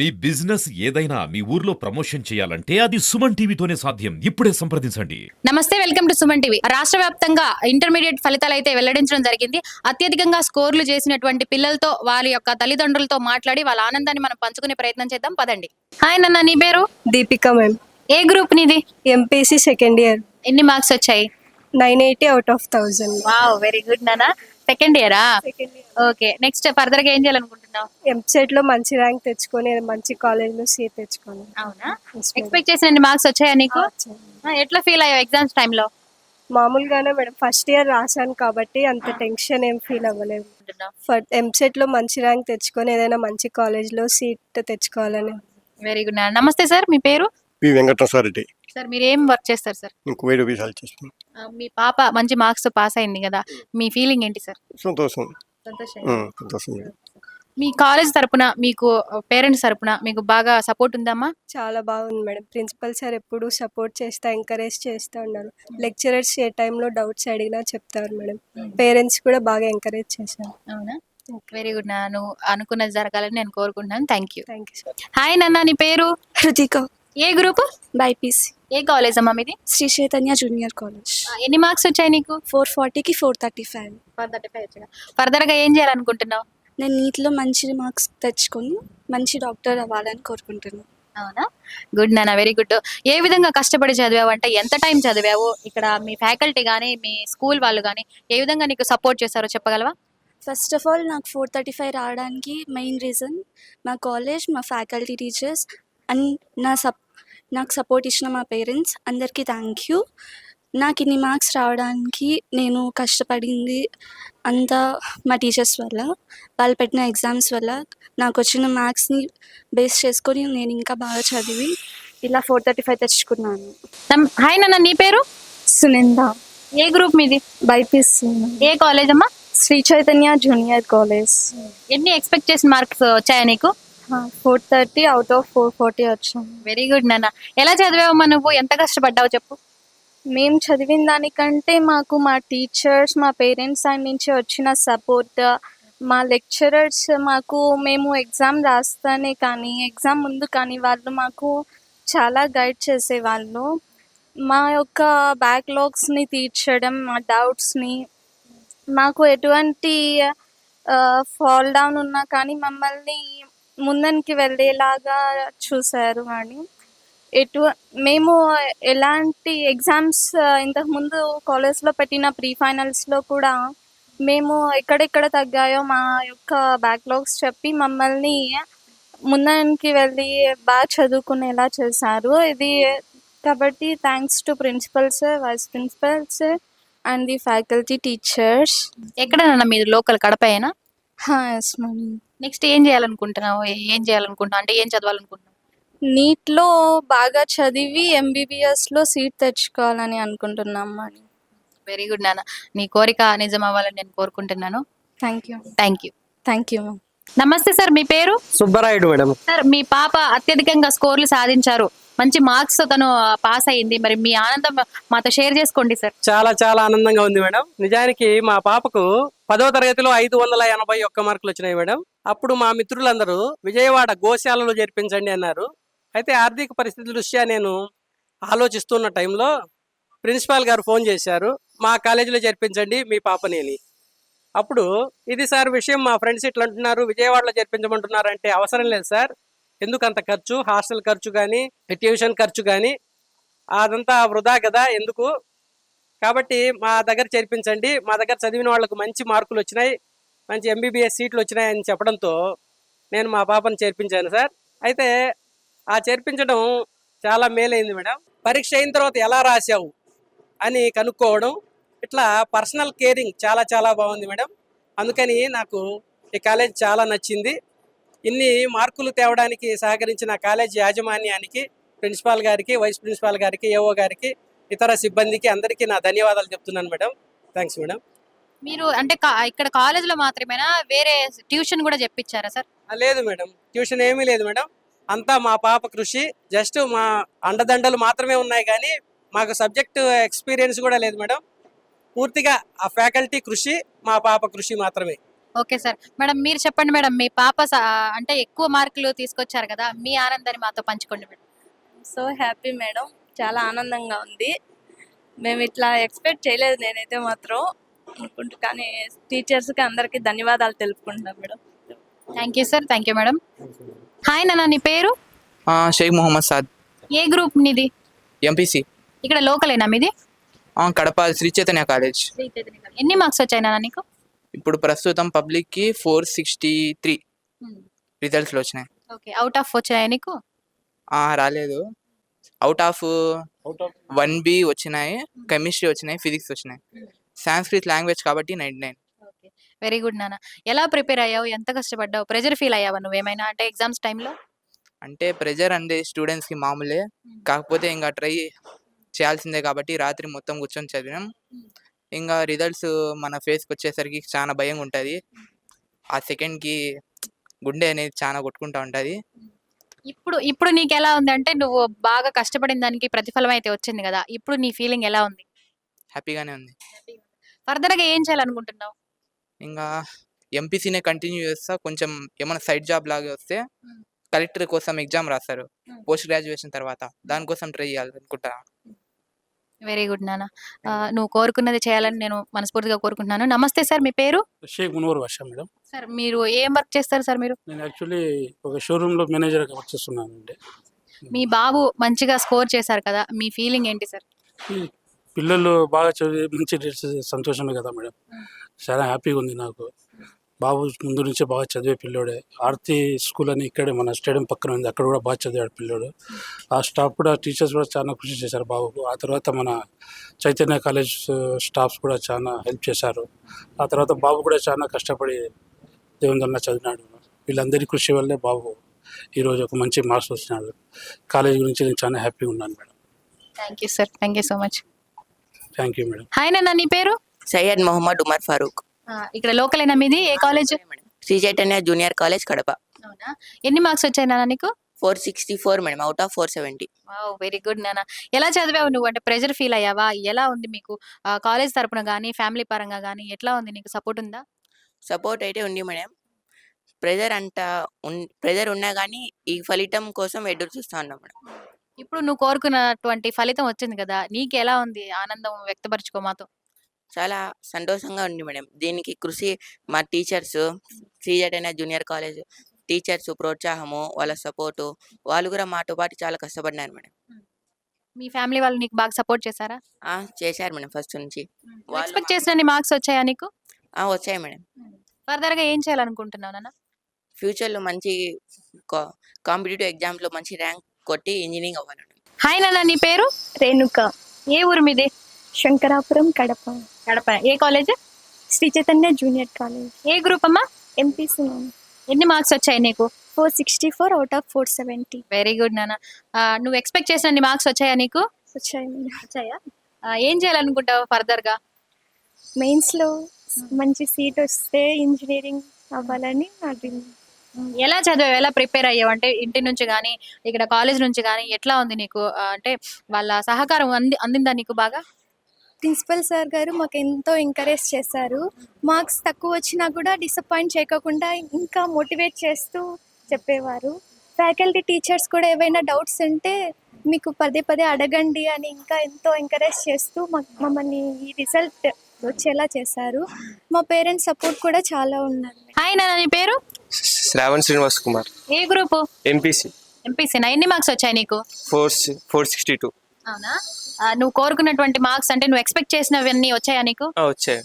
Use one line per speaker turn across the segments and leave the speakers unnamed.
మీ business ఏదైనా మీ ఊర్లో promotion చేయాలంటే అది సుమన్ టీవీతోనే సాధ్యం. ఇప్పుడే సంప్రదించండి.
నమస్తే, వెల్కమ్ టు సుమన్ టీవీ. రాష్ట్ర వ్యాప్తంగా ఇంటర్మీడియట్ ఫలితాలు అయితే వెల్లడించడం జరిగింది. అత్యధికంగా స్కోర్లు చేసినటువంటి పిల్లలతో వాళ్ళ యొక్క తల్లిదండ్రులతో మాట్లాడి వాళ్ళ ఆనందాన్ని మనం పంచుకునే ప్రయత్నం చేద్దాం. పదండి. హాయ్ నాన్న, నీ పేరు?
దీపిక మ్యామ్.
ఏ గ్రూప్ నీది?
MPC second year.
ఎన్ని మార్క్స్ వచ్చాయి?
980 out of 1000.
Wow, very good నాన్న. సెకండ్ ఇయరా? ఓకే, నెక్స్ట్ ఫర్దర్ గా ఏం చేయాలనుకుంటున్నావు?
ఎంసెట్ లో మంచి ర్యాంక్ తెచ్చుకొని మంచి కాలేజ్ లో సీట్ తెచ్చుకొని.
అవునా? ఎక్స్పెక్ట్ చేసిన మార్క్స్ వచ్చాయా నీకు? ఎట్లా ఫీల్ అయ్యావు ఎగ్జామ్స్ టైంలో?
మామూలుగానే మేడం, ఫస్ట్ ఇయర్ రాశాను కాబట్టి అంత టెన్షన్ ఏం ఫీల్ అవ్వలేదు. ఎంసెట్ లో మంచి ర్యాంక్ తెచ్చుకొని ఏదైనా మంచి కాలేజ్ లో సీట్ తెచ్చుకోవాలని.
వెరీ గుడ్ నాన్న. నమస్తే సార్, మీ పేరు?
పి వెంకటరసారెడ్డి.
సార్, మీరు ఏం వర్క్ చేస్తారు సార్?
కువైట్ వీసాలు చేస్తున్నాను.
మీ పాప మంచి మార్క్స్ తో పాస్ అయింది కదా, మీ ఫీలింగ్ ఏంటి సార్?
సంతోషం.
సంతోషం. మీ కాలేజ్ తరపున మీకు పేరెంట్స్ తరపున మీకు బాగా సపోర్ట్ ఉందమ్మా?
చాలా బాగుంది మేడం. ప్రిన్సిపల్ సార్ ఎప్పుడు సపోర్ట్ చేస్తా, ఎంకరేజ్ చేస్తూ ఉన్నారు. లెక్చరర్స్ ఏ టైంలో డౌట్స్ అడిగినా చెప్తారు మేడం. పేరెంట్స్ కూడా బాగా ఎంకరేజ్ చేశారు.
అవునా? వెరీ గుడ్ నా. నువ్వు అనుకున్నది జరగాలని నేను కోరుకుంటున్నాను. Thank you.
సార్.
హాయ్ నాన్న, నీ పేరు?
హృతిక.
ఏ గ్రూప్?
బైపీసీ.
ఏ కాలేజ్ అమ్మా మీది?
Sri Chaitanya junior college.
ఎన్ని మార్క్స్ వచ్చాయి నీకు?
440కి 435.
ఫర్దర్ గా ఏం చేయాలనుకుంటున్నావు?
నేను నీట్లో మంచి మార్క్స్ తెచ్చుకొని మంచి డాక్టర్ అవ్వాలని కోరుకుంటున్నాను.
అవునా? గుడ్ నాన్న, వెరీ గుడ్. ఏ విధంగా కష్టపడి చదివావు అంటే ఎంత టైం చదివావు? ఇక్కడ మీ ఫ్యాకల్టీ కానీ మీ స్కూల్ వాళ్ళు కానీ ఏ విధంగా నీకు సపోర్ట్ చేశారో చెప్పగలవా?
ఫస్ట్ ఆఫ్ ఆల్ నాకు 435 రావడానికి మెయిన్ రీజన్ మా కాలేజ్, మా ఫ్యాకల్టీ, టీచర్స్ అండ్ నాకు సపోర్ట్ ఇచ్చిన మా పేరెంట్స్ అందరికీ థ్యాంక్ యూ. నాకు ఇన్ని మార్క్స్ రావడానికి నేను కష్టపడింది అంతా మా టీచర్స్ వల్ల, వాళ్ళు పెట్టిన ఎగ్జామ్స్ వల్ల. నాకు వచ్చిన మార్క్స్ని బేస్ చేసుకొని నేను ఇంకా బాగా చదివి ఇలా 435 తెచ్చుకున్నాను.
హాయ్ నాన్న, నీ పేరు?
సునింద.
ఏ గ్రూప్ మీది?
బైపీసీ.
ఏ కాలేజ్ అమ్మా?
Sri Chaitanya junior college.
ఎన్ని ఎక్స్పెక్ట్ చేసిన మార్క్స్ వచ్చాయా నీకు?
430 అవుట్ ఆఫ్ 440 వచ్చాము.
వెరీ గుడ్ నాన్న. ఎలా చదివావమ్మా నువ్వు? ఎంత కష్టపడ్డావు చెప్పు?
మేము చదివిన దానికంటే మాకు మా టీచర్స్, మా పేరెంట్స్ సైడ్ నుంచి వచ్చిన సపోర్ట్, మా లెక్చరర్స్ మేము ఎగ్జామ్ రాస్తానే కానీ ఎగ్జామ్ ముందు కానీ వాళ్ళు మాకు చాలా గైడ్ చేసేవాళ్ళు. మా యొక్క బ్యాక్లాగ్స్ని తీర్చడం, మా డౌట్స్ని, మాకు ఎటువంటి ఫాల్ డౌన్ ఉన్నా కానీ మమ్మల్ని ముందరికి వెళ్ళేలాగా చూశారు. కానీ మేము ఎలాంటి ఎగ్జామ్స్ ఇంతకుముందు కాలేజ్లో పెట్టిన ప్రీ ఫైనల్స్లో కూడా మేము ఎక్కడెక్కడ తగ్గాయో మా యొక్క బ్యాక్లాగ్స్ చెప్పి మమ్మల్ని ముందరికి వెళ్ళి బాగా చదువుకునేలా చేశారు. ఇది కాబట్టి thanks to principals, vice principals and the faculty, teachers.
ఎక్కడ నాన్న మీరు? లోకల్ కడపేనా?
Yes mummy.
నెక్స్ట్ ఏం చేయాలనుకుంటున్నావు? అంటే ఏం చదవాలనుకుంటున్నావు?
నీట్లో బాగా చదివి ఎంబీబీఎస్లో సీట్ తెచ్చుకోవాలని అనుకుంటున్నాం అని.
వెరీ గుడ్ నాన్న. నీ కోరిక నిజం అవ్వాలని నేను కోరుకుంటున్నాను.
Thank you.
Thank you.
Thank you ma'am.
నమస్తే సార్, మీ పేరు?
సుబ్బరాయుడు మేడం.
సార్, మీ పాప అత్యధికంగా స్కోర్లు సాధించారు, మంచి మార్క్స్ తో తను పాస్ అయ్యింది. మరి మీ ఆనందం మాతో షేర్ చేసుకోండి సార్.
చాలా చాలా ఆనందంగా ఉంది మేడం. నిజానికి మా పాపకు 10వ తరగతిలో 581 మార్కులు వచ్చినాయి మేడం. అప్పుడు మా మిత్రులందరూ విజయవాడ గోశాలలో చేర్పించండి అన్నారు. అయితే ఆర్థిక పరిస్థితుల దృష్ట్యా నేను ఆలోచిస్తున్న టైంలో ప్రిన్సిపాల్ గారు ఫోన్ చేశారు, మా కాలేజీలో చేర్పించండి మీ పాపని అని. అప్పుడు ఇది సార్ విషయం, మా ఫ్రెండ్స్ ఇట్లా అంటున్నారు, విజయవాడలో చేర్పించమంటున్నారు అంటే అవసరం లేదు సార్, ఎందుకంత ఖర్చు, హాస్టల్ ఖర్చు కానీ ట్యూషన్ ఖర్చు కానీ అదంతా వృధా కదా ఎందుకు, కాబట్టి మా దగ్గర చేర్పించండి, మా దగ్గర చదివిన వాళ్ళకు మంచి మార్కులు వచ్చినాయి, మంచి ఎంబీబీఎస్ సీట్లు వచ్చినాయి అని చెప్పడంతో నేను మా పాపను చేర్పించాను సార్. అయితే ఆ చేర్పించడం చాలా మేలైంది మేడం. పరీక్ష అయిన తర్వాత ఎలా రాశావు అని కనుక్కోవడం, ఇట్లా పర్సనల్ కేరింగ్ చాలా చాలా బాగుంది మేడం. అందుకని నాకు ఈ కాలేజ్ చాలా నచ్చింది. ఇన్ని మార్కులు తేవడానికి సహకరించిన కాలేజ్ యాజమాన్యానికి, ప్రిన్సిపాల్ గారికి, వైస్ ప్రిన్సిపాల్ గారికి, ఏఓ గారికి, ఇతర సిబ్బందికి అందరికీ నా ధన్యవాదాలు చెప్తున్నాను మేడం. Thanks madam.
మీరు అంటే ఇక్కడ కాలేజ్ లో మాత్రమేనా, వేరే ట్యూషన్ కూడా చెప్పించారా సార్?
లేదు మేడం, ట్యూషన్ ఏమీ లేదు మేడం. అంతా మా పాప కృషి. జస్ట్ మా అండదండలు మాత్రమే ఉన్నాయి కానీ మాకు సబ్జెక్ట్ ఎక్స్పీరియన్స్ కూడా లేదు మేడం. పూర్తిగా ఆ ఫ్యాకల్టీ కృషి, మా పాప కృషి మాత్రమే.
Okay sir. మేడం మీరు చెప్పండి మేడం. మీ పాప అంటే ఎక్కువ మార్కులు తీసుకొచ్చారు కదా! మీ ఆనందాన్ని మాతో పంచుకోండి మేడం.
సో హ్యాపీ మేడం, చాలా ఆనందంగా ఉంది. మేము ఇట్లా ఎక్స్పెక్ట్ చేయలేదు నేనైతే మాత్రం అనుకుంటూ, కానీ టీచర్స్కి అందరికీ ధన్యవాదాలు తెలుపుకుంటున్నాను madam.
Thank you sir. Thank you madam. Hi నాన్న, నీ పేరు?
షేక్ మొహమ్మద్ సాద్,
ఏ గ్రూప్ నీది?
ఎంపీసీ,
ఇక్కడ లోకలేనా మీది?
కడప శ్రీ చైతన్య కాలేజ్.
ఎన్ని మార్క్స్ వచ్చాయి నాన్న నీకు?
ఇప్పుడు ప్రస్తుతం పబ్లిక్కి 463 రిజల్ట్స్లో వచ్చినాయి.
ఓకే. అవుట్ ఆఫ్ వచ్చాయా నీకు?
రాలేదు. అవుట్ ఆఫ్ 1B వచ్చినాయి, కెమిస్ట్రీ వచ్చినాయి, ఫిజిక్స్ వచ్చినాయి. సాంస్క్రిట్ లాంగ్వేజ్ కాబట్టి 99.
ఓకే. వెరీ గుడ్ నాన్న. ఎలా ప్రిపేర్ అయ్యావు? ఎంత కష్టపడ్డావు? ప్రెజర్ ఫీల్ అయ్యావా నువ్వేమైనా అంటే ఎగ్జామ్స్ టైంలో?
అంటే ప్రెజర్ అంటే స్టూడెంట్స్కి మామూలే, కాకపోతే ఇంకా ట్రై చేయాల్సిందే కాబట్టి రాత్రి మొత్తం కూర్చొని చదివాం. ఇంకా రిజల్ట్స్ మన ఫేస్కి వచ్చేసరికి చాలా భయంగా ఉంటుంది. ఆ సెకండ్కి గుండె అనేది చాలా కొట్టుకుంటూ ఉంటుంది.
ఇప్పుడు నీకు ఎలా ఉంది? అంటే నువ్వు బాగా కష్టపడిన దానికి ప్రతిఫలం అయితే వచ్చింది కదా! ఇప్పుడు నీ ఫీలింగ్ ఎలా ఉంది?
హ్యాపీగానే ఉంది.
ఫర్దర్ గా ఏం చేయాలనుకుంటున్నావు?
ఇంకా ఎంపీసీనే కంటిన్యూ చేస్తా. కొంచెం ఏమైనా సైడ్ జాబ్ లాగా వస్తే కలెక్టర్ కోసం ఎగ్జామ్ రాస్తారు పోస్ట్ గ్రాడ్యుయేషన్ తర్వాత, దానికోసం ట్రై చేయాలనుకుంటా.
వెరీ గుడ్ నాన్న. నువ్వు కోరుకున్నది చేయాలని నేను మనస్ఫూర్తిగా కోరుకుంటున్నాను. నమస్తే సార్, మీ పేరు?
షేక్ మునవర్ వర్ష మేడం.
సార్ మీరు ఏం వర్క్ చేస్తారు సార్ మీరు?
నేను యాక్చువల్లీ ఒక షోరూంలో మేనేజర్గా వర్క్ చేస్తున్నానండి.
మీ బాబు మంచిగా స్కోర్ చేశారు కదా, మీ ఫీలింగ్ ఏంటి సార్?
ఈ పిల్లలు బాగా చదివి మంచి రిజల్ట్స్ సంతోషమే కదా మేడం. చాలా హ్యాపీగా ఉంది నాకు. బాబు ముందు నుంచే బాగా చదివే పిల్లోడే. ఆర్తి స్కూల్ అని ఇక్కడే మన స్టేడియం పక్కన ఉంది, అక్కడ కూడా బాగా చదివాడు పిల్లోడు. ఆ స్టాఫ్ కూడా, టీచర్స్ కూడా చాలా కృషి చేశారు బాబుకు. ఆ తర్వాత మన చైతన్య కాలేజ్ స్టాఫ్స్ కూడా చాలా హెల్ప్ చేశారు. ఆ తర్వాత బాబు కూడా చాలా కష్టపడి దేవుని చదివినాడు. వీళ్ళందరి కృషి వల్లే బాబు ఈరోజు ఒక మంచి మార్క్స్ వచ్చినాడు. కాలేజ్ గురించి నేను చాలా హ్యాపీగా ఉన్నాను madam.
Thank you sir. Thank you so much.
Thank you madam.
Hi నాన్న, నీ పేరు?
సయ్యద్ మొహమ్మద్ ఉమర్ ఫారూక్,
ఇక్కడ లోకలేనా మీది? ఏ college?
Shri Chaitanya junior college Kadapa.
అవునా? ఎన్ని మార్క్స్ వచ్చాయి నాన్న నీకు?
464 madam, out of 470.
Very good నాన్న. ఎలా చదివావు నువ్వు? అంటే ప్రెజర్ ఫీల్ అయ్యావా? ఎలా ఉంది మీకు? కాలేజ్ తరపున కానీ ఫ్యామిలీ పరంగా కానీ ఎట్లా ఉంది? నీకు సపోర్ట్ ఉందా?
సపోర్ట్ అయితే ఉంది మేడం. ప్రెజర్ ఉన్నా కానీ ఈ ఫలితం కోసం ఎదురు చూస్తా ఉన్నాం మేడం.
ఇప్పుడు నువ్వు కోరుకున్నటువంటి ఫలితం వచ్చింది కదా, నీకు ఎలా ఉంది? ఆనందం వ్యక్తపరచుకో మాతో.
చాలా సంతోషంగా ఉంది మేడం. దీనికి కృషి మా teachers, Shri Chaitanya junior college teachers ప్రోత్సాహము, వాళ్ళ సపోర్టు, వాళ్ళు కూడా మాతో పాటు చాలా కష్టపడినారు మేడం.
మీ ఫ్యామిలీ వాళ్ళు నీకు బాగా సపోర్ట్ చేశారా?
చేశారు మేడం ఫస్ట్ నుంచి.
ఎక్స్పెక్ట్ చేసిన మార్క్స్ వచ్చాయా నీకు?
వచ్చాయి మేడం.
ఫర్దర్ గా ఏం చేయాలనుకుంటున్నావు నాన్న?
ఫ్యూచర్లో మంచి కాంపిటేటివ్ ఎగ్జామ్స్లో మంచి ర్యాంక్ కొట్టి ఇంజనీరింగ్ అవ్వాలి.
హాయ్ నాన్న, నీ పేరు?
రేణుక,
ఏ ఊరు మీది?
శంకరాపురం, కడప.
కడప. ఏ college?
Shri Chaitanya junior college,
ఏ గ్రూప్ అమ్మా?
MPC ma'am.
ఎన్ని మార్క్స్ వచ్చాయి నీకు?
464 అవుట్ ఆఫ్ 470
వెరీ గుడ్ నాన్న. నువ్వు ఎక్స్పెక్ట్ చేసిన మార్క్స్ వచ్చాయా నీకు?
వచ్చాయి మేడం.
వచ్చాయా? ఏం చేయాలనుకుంటావు ఫర్దర్ గా?
మెయిన్స్లో మంచి సీట్ వస్తే ఇంజనీరింగ్ అవ్వాలని నా డ్రీమ్.
ఎలా చదివావు? ఎలా ప్రిపేర్ అయ్యావు? అంటే ఇంటి నుంచి కానీ ఇక్కడ కాలేజ్ నుంచి కానీ ఎట్లా ఉంది నీకు? అంటే వాళ్ళ సహకారం అందిందా నీకు బాగా?
ప్రిన్సిపల్ సార్ గారు మాకు ఎంతో ఎంకరేజ్ చేశారు. మార్క్స్ తక్కువ వచ్చినా కూడా డిసప్పాయింట్ చేయకుండా ఇంకా మోటివేట్ చేస్తూ చెప్పేవారు. ఫ్యాకల్టీ టీచర్స్ కూడా ఏవైనా డౌట్స్ ఉంటే మీకు పదే పదే అడగండి అని ఇంకా ఎంతో ఎంకరేజ్ చేస్తూ మమ్మల్ని ఈ రిజల్ట్ వచ్చేలా చేశారు. మా పేరెంట్స్ సపోర్ట్ కూడా చాలా ఉన్నారు.
హాయ్ నాన్న, నీ పేరు?
శ్రావణ్ శ్రీనివాస్ కుమార్,
ఏ గ్రూప్?
ఎంపీసీ.
ఎంపీసీనా? ఎన్ని మార్క్స్ వచ్చాయి నీకు?
462.
అవునా? నువ్వు కోరుకున్నటువంటి మార్క్స్ అంటే నువ్వు ఎక్స్పెక్ట్ చేసినవన్నీ వచ్చాయా నీకు?
వచ్చాయి.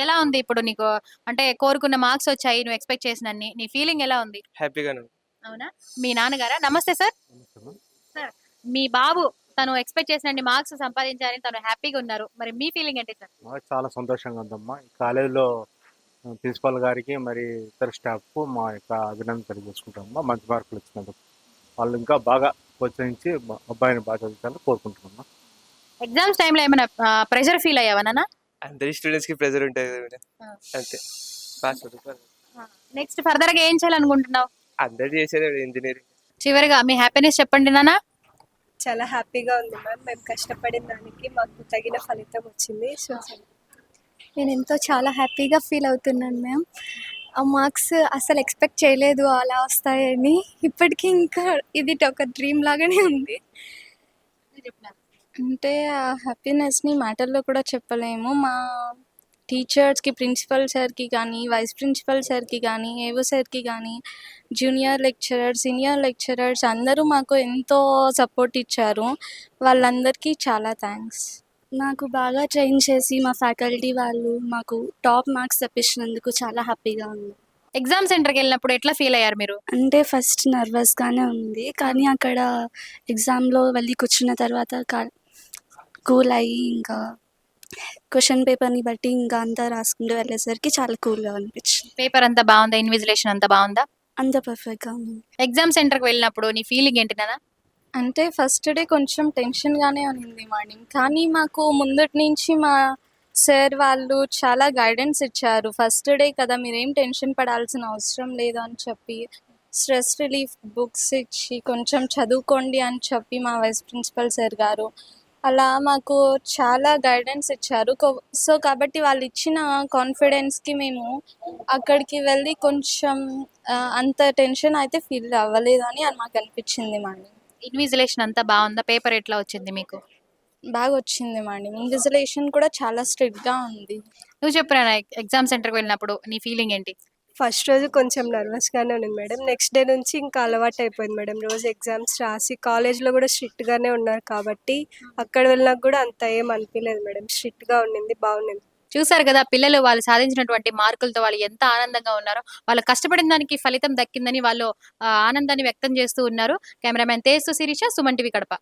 ఎలా ఉంది ఇప్పుడు నీకు? అంటే కోరుకున్న మార్క్స్ వచ్చాయి, నువ్వు ఎక్స్పెక్ట్ చేసినన్ని, నీ ఫీలింగ్ ఎలా ఉంది?
హ్యాపీగానే.
అవునా? మీ నాన్నగారా? నమస్తే సార్. సార్, మీ బాబు తను ఎక్స్పెక్ట్ చేసినన్ని మార్క్స్ సంపాదించారని తను హ్యాపీగా ఉన్నారు, మరి మీ ఫీలింగ్ ఏంటి సార్?
మాకు చాలా సంతోషంగా ఉందమ్మా. ఈ కాలేజీలో ప్రిన్సిపాల్ గారికి మరి ఇతర స్టాఫ్కు మా యొక్క అభినందన తెలియజేసుకుంటామమ్మా. మంచి మార్కులు వచ్చినందుకు వాళ్ళు ఇంకా బాగా ప్రోత్సహించి అబ్బాయిని బాగా చదివించాలని కోరుకుంటున్నామ్మా.
ఎగ్జామ్స్ టైంలో ఏమైనా ప్రెషర్ ఫీల్ అయ్యావా నాన్న?
అందరి స్టూడెంట్స్ కి ప్రెజర్ ఉంటుంది మేడం, అంతే.
నెక్స్ట్ ఫర్దర్ గా ఏం చేయాలనుకుంటున్నావు?
అందరు చేసేది ఇంజనీరింగ్.
చివరిగా మీ హ్యాపీనెస్ చెప్పండి నాన్న.
చాలా హ్యాపీగా ఉంది మ్యామ్. మేము కష్టపడిన దానికి మాకు తగిన ఫలితం వచ్చింది. సో
నేను ఎంతో చాలా హ్యాపీగా ఫీల్ అవుతున్నాను మ్యామ్. ఆ మార్క్స్ అసలు ఎక్స్పెక్ట్ చేయలేదు అలా వస్తాయని. ఇప్పటికీ ఇంకా ఇది ఒక డ్రీమ్ లాగానే ఉంది. అంటే ఆ హ్యాపీనెస్ని మాటల్లో కూడా చెప్పలేము. మా టీచర్స్కి, ప్రిన్సిపల్ సార్కి కానీ, వైస్ ప్రిన్సిపల్ సార్కి కానీ, ఏవో సార్కి కానీ, జూనియర్ లెక్చరర్స్, సీనియర్ లెక్చరర్స్ అందరూ మాకు ఎంతో సపోర్ట్ ఇచ్చారు. వాళ్ళందరికీ చాలా థ్యాంక్స్. నాకు బాగా ట్రైన్ చేసి మా ఫ్యాకల్టీ వాళ్ళు మాకు టాప్ మార్క్స్ తెప్పించినందుకు చాలా హ్యాపీగా ఉంది.
ఎగ్జామ్ సెంటర్కి వెళ్ళినప్పుడు ఎట్లా ఫీల్ అయ్యారు మీరు?
అంటే ఫస్ట్ నర్వస్గానే ఉంది, కానీ అక్కడ ఎగ్జామ్లో వెళ్ళి కూర్చున్న తర్వాత కూల్ అయ్యి ఇంకా క్వశ్చన్ పేపర్ని బట్టి ఇంకా అంతా రాసుకుంటూ వెళ్ళేసరికి చాలా కూల్గా అనిపించింది.
పేపర్ అంతా బాగుందా? ఇన్విజిలేషన్ అంతా బాగుందా?
అంత పర్ఫెక్ట్గా ఉంది.
ఎగ్జామ్ సెంటర్కి వెళ్ళినప్పుడు నీ ఫీలింగ్ ఏంటి నాన్న?
అంటే ఫస్ట్ డే కొంచెం టెన్షన్గానే ఉంది మార్నింగ్, కానీ మాకు ముందటి నుంచి మా సార్ వాళ్ళు చాలా గైడెన్స్ ఇచ్చారు. ఫస్ట్ డే కదా, మీరేం టెన్షన్ పడాల్సిన అవసరం లేదు అని చెప్పి, స్ట్రెస్ రిలీఫ్ బుక్స్ ఇచ్చి కొంచెం చదువుకోండి అని చెప్పి మా వైస్ ప్రిన్సిపల్ సార్ గారు అలా మాకు చాలా గైడెన్స్ ఇచ్చారు. సో కాబట్టి వాళ్ళు ఇచ్చిన కాన్ఫిడెన్స్కి మేము అక్కడికి వెళ్ళి కొంచెం అంత టెన్షన్ అయితే ఫీల్ అవ్వలేదు అని మాకు అనిపించింది మార్నింగ్.
ఇన్విజిలేషన్ అంతా బాగుందా? పేపర్ ఎట్లా వచ్చింది మీకు?
బాగా వచ్చింది మార్నింగ్. ఇన్విజిలేషన్ కూడా చాలా స్ట్రిక్ట్గా ఉంది.
నువ్వు చెప్పరా ఎగ్జామ్ సెంటర్కి వెళ్ళినప్పుడు నీ ఫీలింగ్ ఏంటి?
ఫస్ట్ రోజు కొంచెం నర్వస్గానే ఉంది మేడం. నెక్స్ట్ డే నుంచి ఇంకా అలవాటు అయిపోయింది మేడం. రోజు ఎగ్జామ్స్ రాసి కాలేజ్లో కూడా స్ట్రిక్ట్గానే ఉన్నారు కాబట్టి అక్కడ వెళ్ళినాక కూడా అంత ఏం అనిపించలేదు మేడం. స్ట్రిక్ట్గా ఉండింది, బాగుండింది.
చూసారు కదా, పిల్లలు వాళ్ళు సాధించినటువంటి మార్కులతో వాళ్ళు ఎంత ఆనందంగా ఉన్నారో. వాళ్ళు కష్టపడిన దానికి ఫలితం దక్కిందని వాళ్ళు ఆనందాన్ని వ్యక్తం చేస్తూ ఉన్నారు. Cameraman Teju, Sirisha, Suman TV Kadapa.